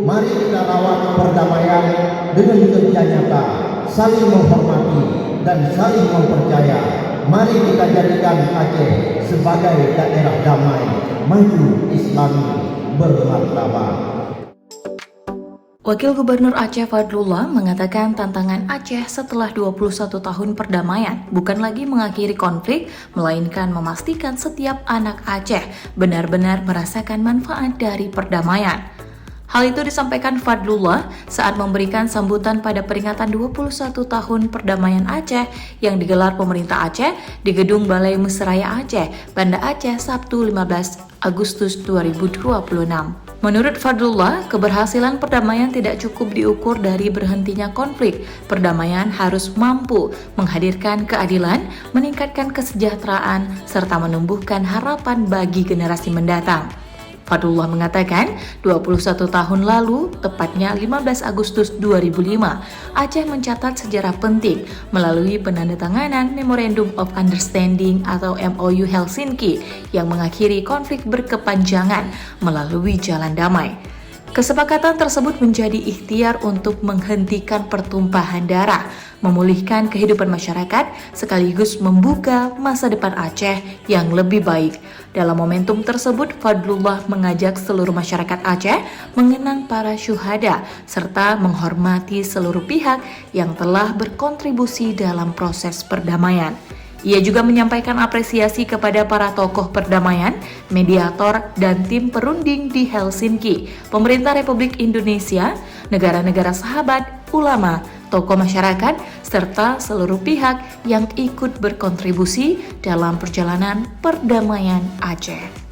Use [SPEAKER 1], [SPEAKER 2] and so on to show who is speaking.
[SPEAKER 1] mari kita rawat perdamaian dengan kerja nyata, saling menghormati dan saling mempercaya. Mari kita jadikan Aceh sebagai daerah damai, maju, Islami, bermartabat.
[SPEAKER 2] Wakil Gubernur Aceh Fadlullah mengatakan tantangan Aceh setelah 21 tahun perdamaian bukan lagi mengakhiri konflik, melainkan memastikan setiap anak Aceh benar-benar merasakan manfaat dari perdamaian. Hal itu disampaikan Fadlullah saat memberikan sambutan pada peringatan 21 tahun perdamaian Aceh yang digelar pemerintah Aceh di Gedung Balai Mesraya Aceh, Banda Aceh, Sabtu 15 Agustus 2026. Menurut Fadlullah, keberhasilan perdamaian tidak cukup diukur dari berhentinya konflik. Perdamaian harus mampu menghadirkan keadilan, meningkatkan kesejahteraan, serta menumbuhkan harapan bagi generasi mendatang. Fadlullah mengatakan, 21 tahun lalu, tepatnya 15 Agustus 2005, Aceh mencatat sejarah penting melalui penandatanganan Memorandum of Understanding atau MOU Helsinki yang mengakhiri konflik berkepanjangan melalui jalan damai. Kesepakatan tersebut menjadi ikhtiar untuk menghentikan pertumpahan darah, memulihkan kehidupan masyarakat, sekaligus membuka masa depan Aceh yang lebih baik. Dalam momentum tersebut, Fadlullah mengajak seluruh masyarakat Aceh mengenang para syuhada, serta menghormati seluruh pihak yang telah berkontribusi dalam proses perdamaian. Ia juga menyampaikan apresiasi kepada para tokoh perdamaian, mediator, dan tim perunding di Helsinki, pemerintah Republik Indonesia, negara-negara sahabat, ulama, tokoh masyarakat, serta seluruh pihak yang ikut berkontribusi dalam perjalanan perdamaian Aceh.